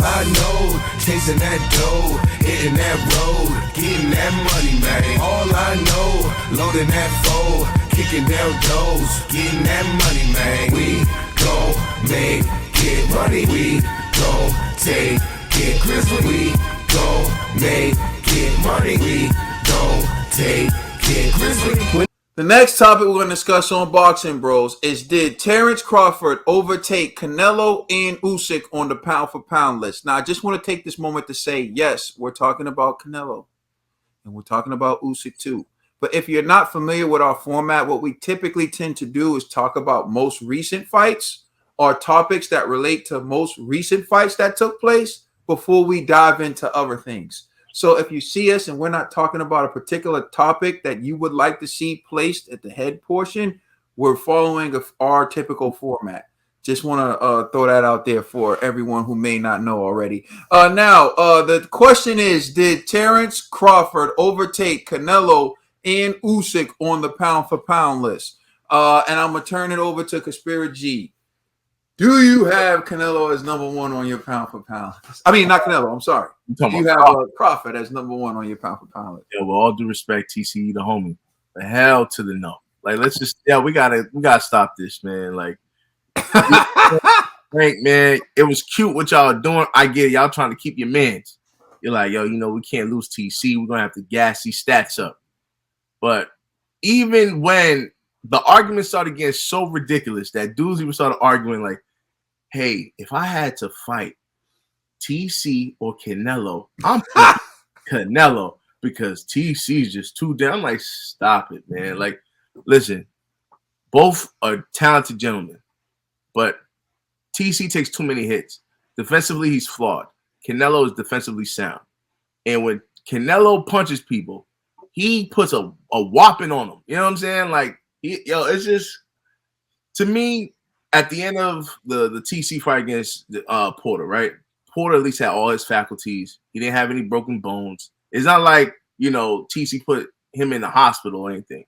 I know, chasing that dough, hitting that road, getting that money, man. All I know, loading that foe, kicking down doors, getting that money, man. We gon' make it money. We gon' take it Grizzly. We gon' make it money. We gon' take it Grizzly. The next topic we're going to discuss on Boxing Bros is, did Terrence Crawford overtake Canelo and Usyk on the pound-for-pound list? Now, I just want to take this moment to say, yes, we're talking about Canelo, and we're talking about Usyk too. But if you're not familiar with our format, what we typically tend to do is talk about most recent fights or topics that relate to most recent fights that took place before we dive into other things. So if you see us and we're not talking about a particular topic that you would like to see placed at the head portion, we're following our typical format. Just want to throw that out there for everyone who may not know already. Now, the question is, did Terrence Crawford overtake Canelo and Usyk on the pound-for-pound list? And I'm going to turn it over to Conspiracy G. Do you have Canelo as number one on your pound-for-pound list? I mean, not Canelo, I'm sorry. Do you have Crawford as number one on your pound-for-pound list? Yeah, with all due respect, TCE, the homie, the hell to the no. Like, let's just, we gotta stop this, man. Like, Frank, man, it was cute what y'all are doing. I get it. Y'all trying to keep your mans. You're like, yo, we can't lose TC. We're going to have to gas these stats up. But even when the argument started getting so ridiculous that dudes even started arguing like, hey, if I had to fight TC or Canelo, I'm picking Canelo because TC is just too down. I'm like, stop it, man. Like, listen, both are talented gentlemen, but TC takes too many hits. Defensively, he's flawed. Canelo is defensively sound. And when Canelo punches people, he puts a whopping on them. You know what I'm saying? Like, it's just, to me, at the end of the TC fight against Porter, right? Porter at least had all his faculties. He didn't have any broken bones. It's not like, TC put him in the hospital or anything.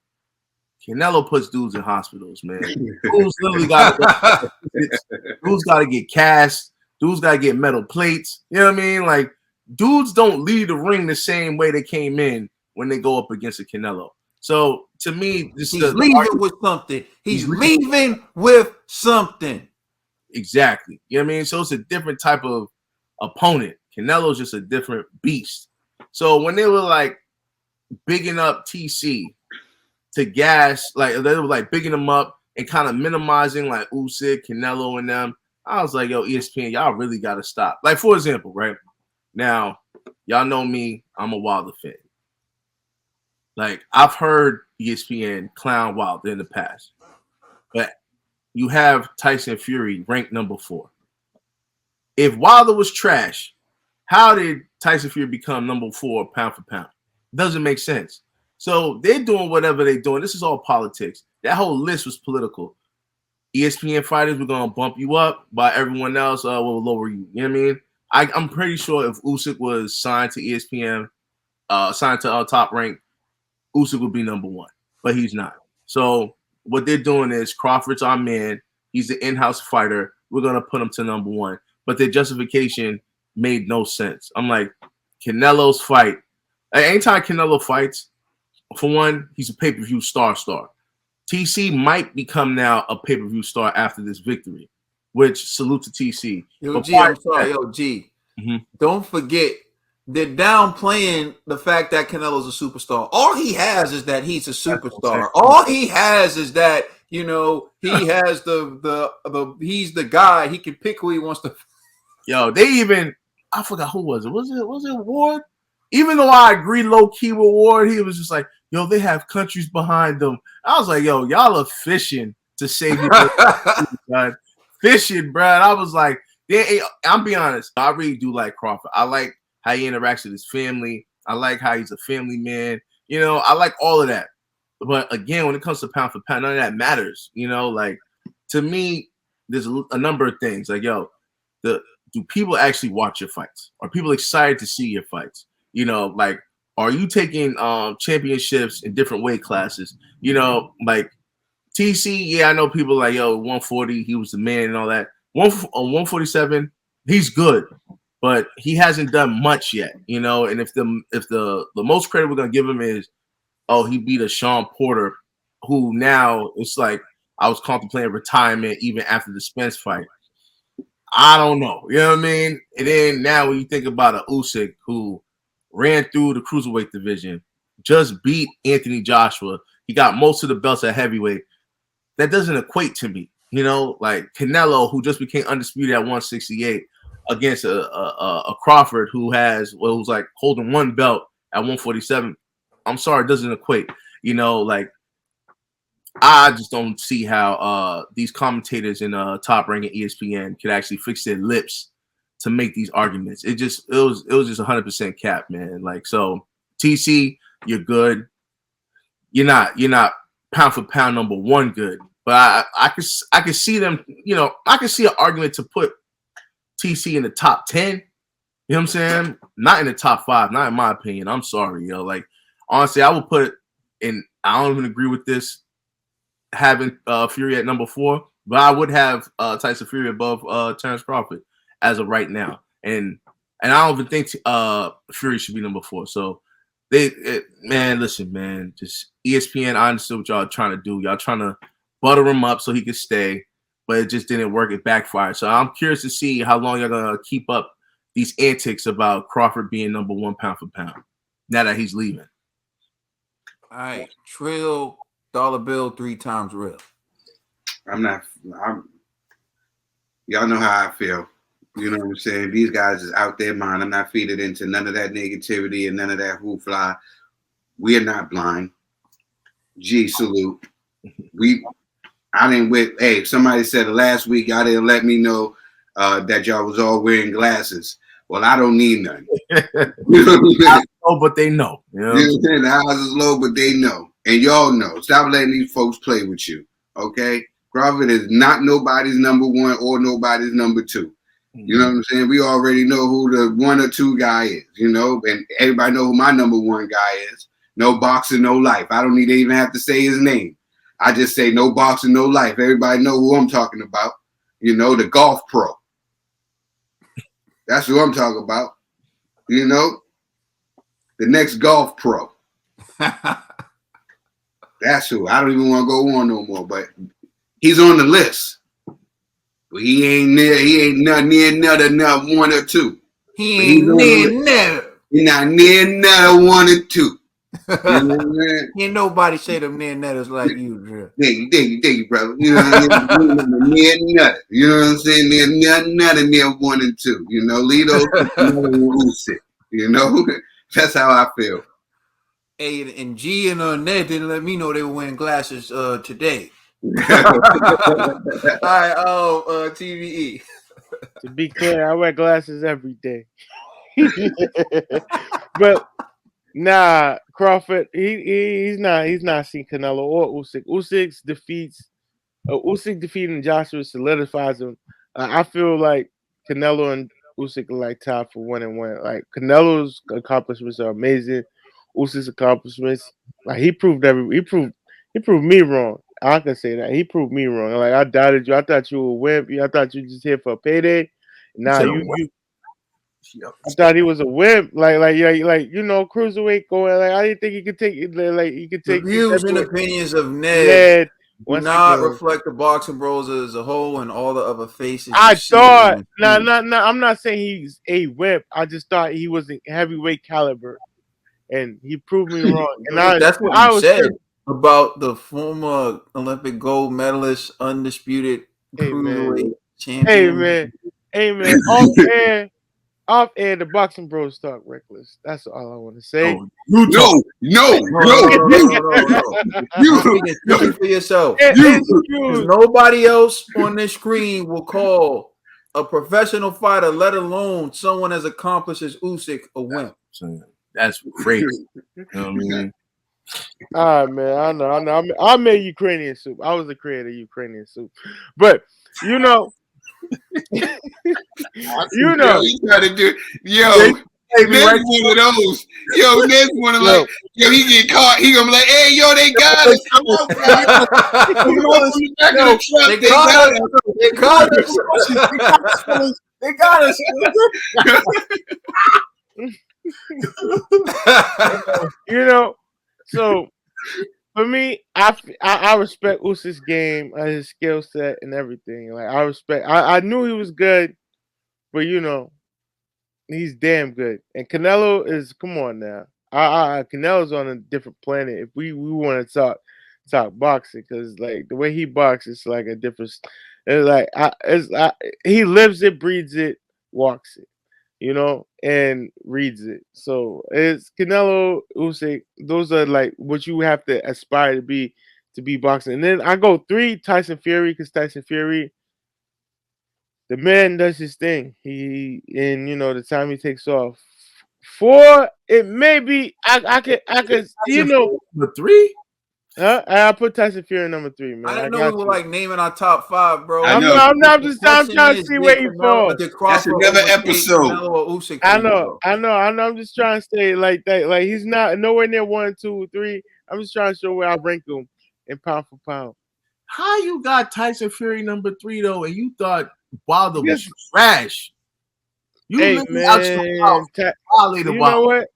Canelo puts dudes in hospitals, man. Dudes literally got to get cast. Dudes got to get metal plates. You know what I mean? Like, dudes don't leave the ring the same way they came in when they go up against a Canelo. So to me, he's leaving with something. He's leaving with something. Exactly. You know what I mean? So it's a different type of opponent. Canelo's just a different beast. So when they were like bigging up TC to gas, like they were like bigging them up and kind of minimizing like Usyk, Canelo, and them, I was like, yo, ESPN, y'all really got to stop. Like, for example, right now, y'all know me, I'm a Wilder fan. Like, I've heard ESPN clown Wilder in the past, but you have Tyson Fury ranked number 4. If Wilder was trash, how did Tyson Fury become number 4 pound for pound? Doesn't make sense. So they're doing whatever they're doing. This is all politics. That whole list was political. ESPN fighters, we're going to bump you up, by everyone else, we'll lower you. You know what I mean? I'm pretty sure if Usyk was signed to ESPN, signed to Top Rank, Usyk would be number 1, but he's not. So what they're doing is Crawford's our man. He's the in-house fighter. We're going to put him to number 1. But their justification made no sense. I'm like, Canelo's fight. Anytime Canelo fights, for one, he's a pay-per-view star. TC might become now a pay-per-view star after this victory, which salute to TC. Yo, G, I'm sorry. Yo, G, don't forget, they're downplaying the fact that Canelo's a superstar. All he has is that he's a superstar. All he has is that, he has he's the guy. He can pick who he wants to. Yo, they even, I forgot who was it. Was it Ward? Even though I agree low key with Ward, he was just like, yo, they have countries behind them. I was like, yo, y'all are fishing to save you. Fishing, bro. And I was like, I'm being honest. I really do like Crawford. I like how he interacts with his family. I like how he's a family man. I like all of that. But again, when it comes to pound for pound, none of that matters. Like, to me, there's a number of things. Like, yo, do people actually watch your fights? Are people excited to see your fights? Like, are you taking championships in different weight classes? Like TC, yeah, I know people like, yo, 140, he was the man and all that. 147, he's good. but he hasn't done much yet, you know. And if the most credit we're gonna give him is, oh, he beat a Sean Porter, who now it's like I was contemplating retirement even after the Spence fight. I don't know, you know what I mean. And then now when you think about a Usyk who ran through the cruiserweight division, just beat Anthony Joshua, he got most of the belts at heavyweight. That doesn't equate to me, you know. Like Canelo, who just became undisputed at 168 against a Crawford who's like holding one belt at 147. I'm sorry, it doesn't equate. You know, like I just don't see how these commentators in Top Rank and ESPN could actually fix their lips to make these arguments. It was just 100% cap, man. Like, so TC, you're good. You're not pound for pound number one good, but I could see them. You know, I could see an argument to put TC in the top 10. You know what I'm saying? Not in the top 5. Not in my opinion. I'm sorry, yo. Like, honestly, I would put in. I don't even agree with this having Fury at number 4, but I would have Tyson Fury above Terrence Crawford as of right now, and I don't even think Fury should be number 4. So man, listen, man, just ESPN. I understood what y'all are trying to do. Y'all trying to butter him up so he could stay, but it just didn't work. It backfired. So I'm curious to see how long y'all gonna keep up these antics about Crawford being number 1 pound for pound now that he's leaving. All right, Trill, dollar bill 3 times real. Y'all know how I feel. You know what I'm saying? These guys is out their mind. I'm not feeding into none of that negativity and none of that hoopla. We are not blind. G, salute. Hey, somebody said last week y'all didn't let me know that y'all was all wearing glasses. Well, I don't need none. You know what I'm saying? Oh, but they know. You know what I'm saying? The house is low, but they know. And y'all know. Stop letting these folks play with you. Okay? Crawford is not nobody's number 1 or nobody's number 2. You know what I'm saying? We already know who the 1 or 2 guy is, you know, and everybody know who my number 1 guy is. No boxing, no life. I don't need to even have to say his name. I just say no boxing, no life. Everybody know who I'm talking about. You know, the golf pro. That's who I'm talking about. You know, the next golf pro. That's who. I don't even want to go on no more, but he's on the list. But he ain't near another 1 or 2. He ain't near. He's not near another 1 or 2. You know what I'm saying? Ain't nobody say them near netters like you, Drew. Thank you, brother. You know what I'm saying? Near nutter. You know what I'm saying? Near 1 and 2. You know, lead those Usyk. You know, that's how I feel. Hey, and G and Ned didn't let me know they were wearing glasses today. All right, TVE. To be clear, I wear glasses every day. But nah, Crawford, he's not seeing Canelo or Usyk. Usyk defeating Joshua solidifies him. I feel like Canelo and Usyk are like tied for 1 and 1. Like Canelo's accomplishments are amazing. Usyk's accomplishments, like he proved me wrong. I can say that he proved me wrong. Like I doubted you. I thought you were a wimp. I thought you were just here for a payday. Nah, I thought he was a wimp. Like you know, cruiserweight going. Like I didn't think he could take it. Like he could take the views and opinions of Ned do not reflect the Boxing Bros as a whole and all the other faces. I thought. I'm not saying he's a wimp. I just thought he was a heavyweight caliber, and he proved me wrong. And that's what I said about the former Olympic gold medalist, undisputed cruiserweight champion. Hey man. Off air, the Boxing Bros talk reckless. That's all I want to say. No. You speak for yourself. Nobody else on this screen will call a professional fighter, let alone someone as accomplished as Usyk, a wimp. That's crazy. You know what I mean? All right, man. I know. I made Ukrainian soup. I was the creator of Ukrainian soup, but you know. You try to do, Ned's one of those. Ned's one of like, he get caught. He gonna be like, hey, they got us. They got us. You know, so for me, I respect Usyk's game, his skill set, and everything. Like I respect. I knew he was good, but you know, he's damn good. And Canelo is, come on now. Canelo's on a different planet. If we want to talk boxing, because like the way he boxes is like a different. It's like he lives it, breathes it, walks it, you know, and reads it. So it's Canelo, Usyk. Those are like what you have to aspire to be boxing. And then I go 3, Tyson Fury, because Tyson Fury, the man does his thing. He, and you know, the time he takes off. 4, it may be I could, you know, The 3? I put Tyson Fury number 3, man. I I didn't know we got were you. like naming our top 5, bro. I know. I'm trying to see where he falls. Did That's Crawford another overtake episode. Canelo or Usyk for I you, know, bro? I know. I'm just trying to stay like that. Like he's not nowhere near 1, 2, 3. I'm just trying to show where I rank him in pound for pound. How you got Tyson Fury number 3 though, and you thought Wilder was Yes. trash? You Hey literally out your mouth man, violated you Wilder. know what?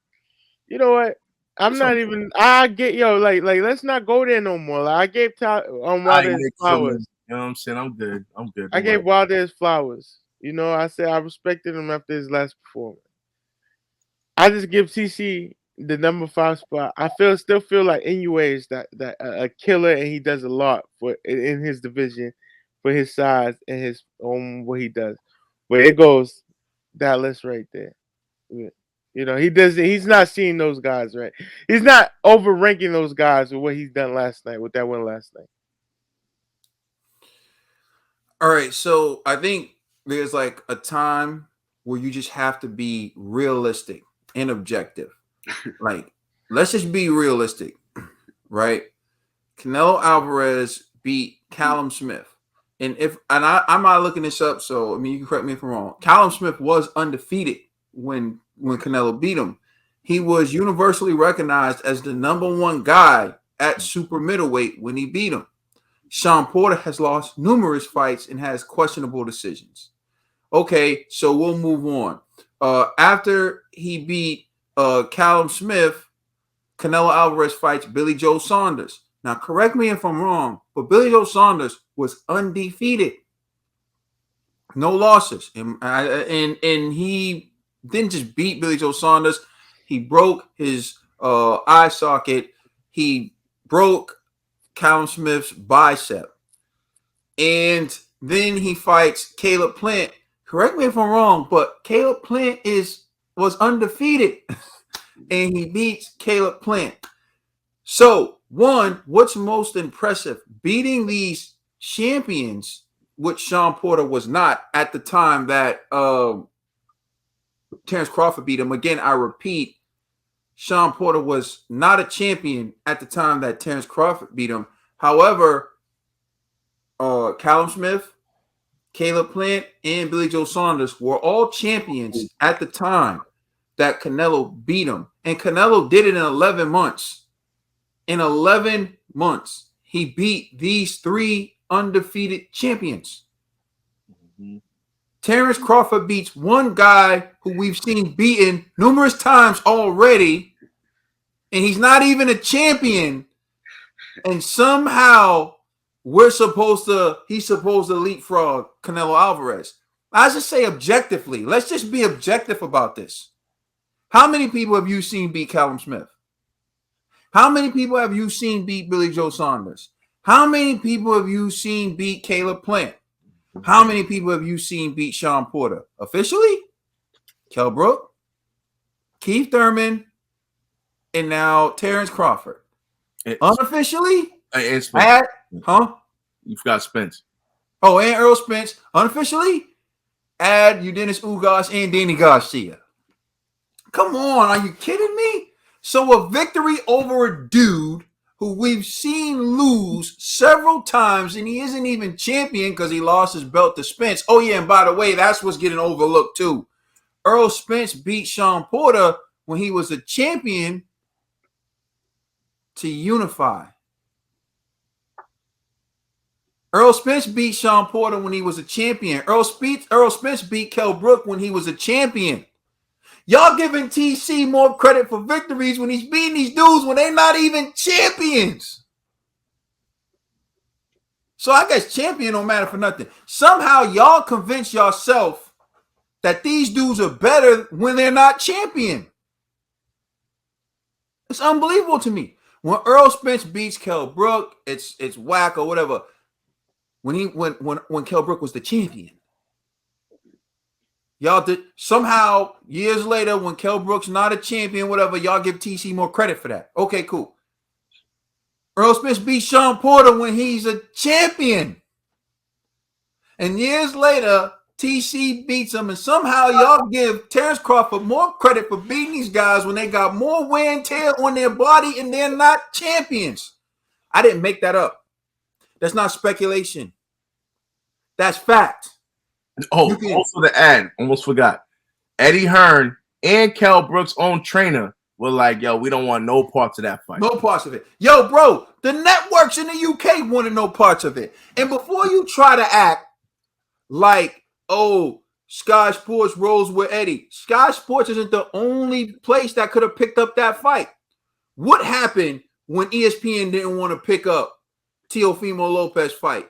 You know what? I'm It's not okay. even. I get like let's not go there no more. Like, I gave Wilder his Nick, flowers. you know what I'm saying? I'm good. I gave Wilder his flowers. You know, I said I respected him after his last performance. I just give TC the number 5 spot. I still feel like Inoue is that a killer, and he does a lot for in his division, for his size and his what he does. But it goes that list right there. Yeah. You know, he doesn't. He's not seeing those guys right. He's not overranking those guys with what he's done last night with that win last night. All right, so I think there's like a time where you just have to be realistic and objective. Like, let's just be realistic, right? Canelo Alvarez beat Callum Smith. And I'm not looking this up, so I mean you can correct me if I'm wrong. Callum Smith was undefeated when Canelo beat him. He was universally recognized as the number 1 guy at super middleweight when he beat him. Sean Porter has lost numerous fights and has questionable decisions. Okay, so we'll move on. After he beat Callum Smith, Canelo Alvarez fights Billy Joe Saunders. Now, correct me if I'm wrong, but Billy Joe Saunders was undefeated, no losses, and he didn't just beat Billy Joe Saunders. He broke his eye socket. He broke Callum Smith's bicep, and then he fights Caleb Plant. Correct me if I'm wrong, but Caleb Plant was undefeated, and he beats Caleb Plant. So, one, what's most impressive? Beating these champions, which Sean Porter was not at the time that Terrence Crawford beat him. Again, I repeat, Sean Porter was not a champion at the time that Terrence Crawford beat him. However, Callum Smith, Caleb Plant, and Billy Joe Saunders were all champions at the time that Canelo beat him. And Canelo did it in 11 months. In 11 months, he beat these 3 undefeated champions. Mm-hmm. Terrence Crawford beats one guy who we've seen beaten numerous times already, and he's not even a champion. And somehow he's supposed to leapfrog Canelo Alvarez. I just say objectively. Let's just be objective about this. How many people have you seen beat Callum Smith? How many people have you seen beat Billy Joe Saunders? How many people have you seen beat Caleb Plant? How many people have you seen beat Sean Porter? Officially, Kell Brook, Keith Thurman, and now Terrence Crawford. Unofficially, and Spence. You forgot Spence. Oh, and Earl Spence. Unofficially, add Eudenis Ugas and Danny Garcia. Come on, are you kidding me? So a victory over a dude who we've seen lose several times, and he isn't even champion because he lost his belt to Spence. Oh, yeah, and by the way, that's what's getting overlooked too. Earl Spence beat Sean Porter when he was a champion to unify. Earl Spence beat Sean Porter when he was a champion. Earl Spence beat Kell Brook when he was a champion. Y'all giving TC more credit for victories when he's beating these dudes when they're not even champions. So I guess champion don't matter for nothing. Somehow y'all convince yourself that these dudes are better when they're not champion. It's unbelievable to me. When Earl Spence beats Kell Brook, it's whack or whatever. When Kell Brook was the champion. Y'all did somehow years later when Kell Brook's not a champion, whatever, y'all give TC more credit for that. Okay, cool. Earl Spence beat Sean Porter when he's a champion. And years later, TC beats him, and somehow y'all give Terrence Crawford more credit for beating these guys when they got more wear and tear on their body and they're not champions. I didn't make that up. That's not speculation. That's fact. Oh, also to add, almost forgot. Eddie Hearn and Kell Brook's own trainer were like, yo, we don't want no parts of that fight. No parts of it. Yo, bro, the networks in the UK wanted no parts of it. And before you try to act like, oh, Sky Sports rolls with Eddie, Sky Sports isn't the only place that could have picked up that fight. What happened when ESPN didn't want to pick up Teofimo Lopez fight?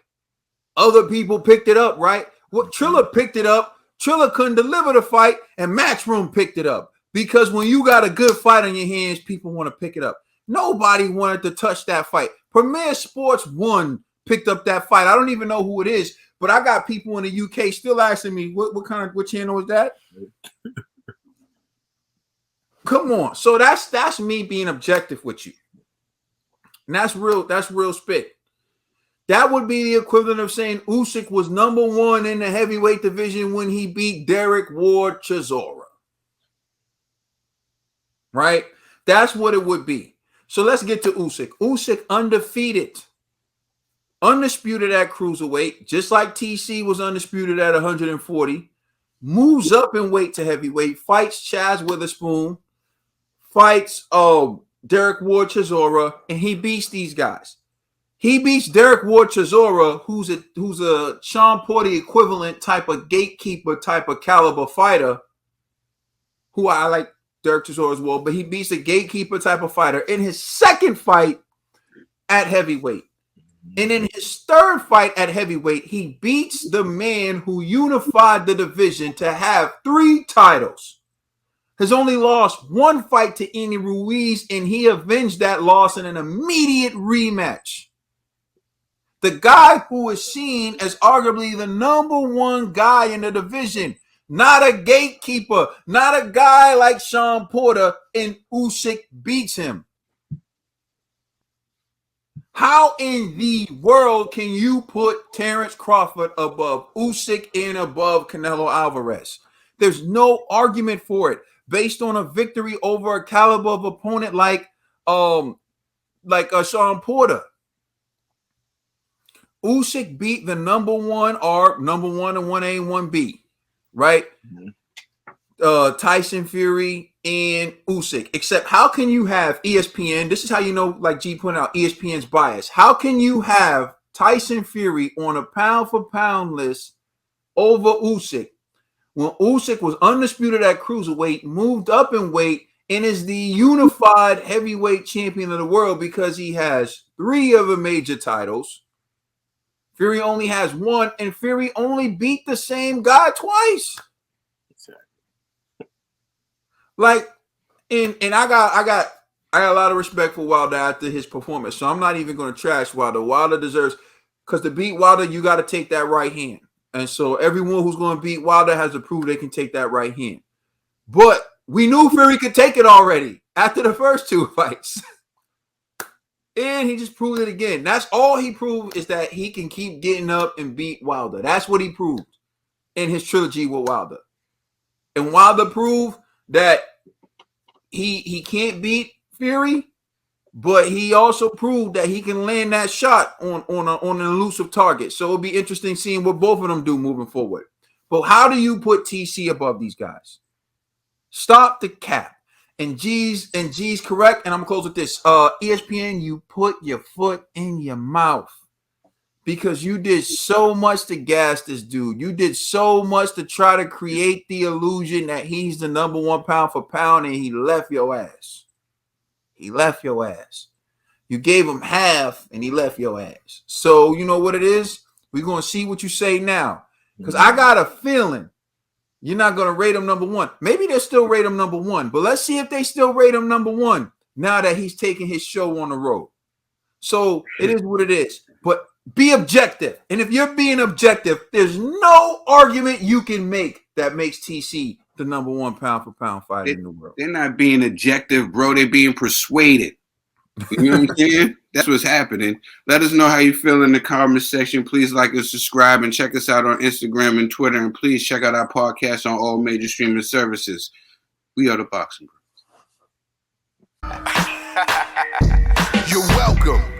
Other people picked it up, right? Well, Triller picked it up. Triller couldn't deliver the fight, and Matchroom picked it up. Because when you got a good fight on your hands, people want to pick it up. Nobody wanted to touch that fight. Premier Sports 1 picked up that fight. I don't even know who it is, but I got people in the UK still asking me, what channel is that? Come on. So that's me being objective with you. And that's real spit. That would be the equivalent of saying Usyk was number 1 in the heavyweight division when he beat Derek Ward Chisora. Right? That's what it would be. So let's get to Usyk. Usyk undefeated. Undisputed at cruiserweight, just like TC was undisputed at 140. Moves up in weight to heavyweight. Fights Chaz Witherspoon. Fights Derek Ward Chisora. And he beats these guys. He beats Derek Ward Chisora, who's a Sean Porter equivalent type of gatekeeper type of caliber fighter, who I like Derek Chisora as well, but he beats a gatekeeper type of fighter in his second fight at heavyweight. And in his third fight at heavyweight, he beats the man who unified the division to have 3 titles. Has only lost 1 fight to Andy Ruiz, and he avenged that loss in an immediate rematch. The guy who is seen as arguably the number 1 guy in the division, not a gatekeeper, not a guy like Sean Porter, and Usyk beats him. How in the world can you put Terrence Crawford above Usyk and above Canelo Alvarez? There's no argument for it based on a victory over a caliber of opponent like Sean Porter. Usyk beat the number 1 or number 1 and 1A and 1B, right? Mm-hmm. Tyson Fury and Usyk. Except how can you have ESPN? This is how you know, like G pointed out, ESPN's bias. How can you have Tyson Fury on a pound for pound list over Usyk when Usyk was undisputed at cruiserweight, moved up in weight, and is the unified heavyweight champion of the world because he has 3 of the major titles? Fury only has 1, and Fury only beat the same guy twice. Like, and I got a lot of respect for Wilder after his performance, so I'm not even going to trash Wilder. Wilder deserves, because to beat Wilder, you got to take that right hand, and so everyone who's going to beat Wilder has to prove they can take that right hand. But we knew Fury could take it already after the first 2 fights. And he just proved it again. That's all he proved, is that he can keep getting up and beat Wilder. That's what he proved in his trilogy with Wilder. And Wilder proved that he can't beat Fury, but he also proved that he can land that shot on an elusive target. So it'll be interesting seeing what both of them do moving forward. But how do you put TC above these guys? Stop the cap. And G's correct, and I'm gonna close with this. ESPN, you put your foot in your mouth. because you did so much to gas this dude. You did so much to try to create the illusion that he's the number one pound for pound, and he left your ass. He left your ass. You gave him half, and he left your ass. So you know what it is? We're going to see what you say now. Because I got a feeling you're not going to rate him number one. Maybe they'll still rate him number one. But let's see if they still rate him number one now that he's taking his show on the road. So it is what it is. But be objective. And if you're being objective, there's no argument you can make that makes TC the number one pound for pound fighter in the world. They're not being objective, bro. They're being persuaded. You know what I'm saying? That's what's happening. Let us know how you feel in the comment section. Please like and subscribe and check us out on Instagram and Twitter. And please check out our podcast on all major streaming services. We are the Boxing Bros. You're welcome.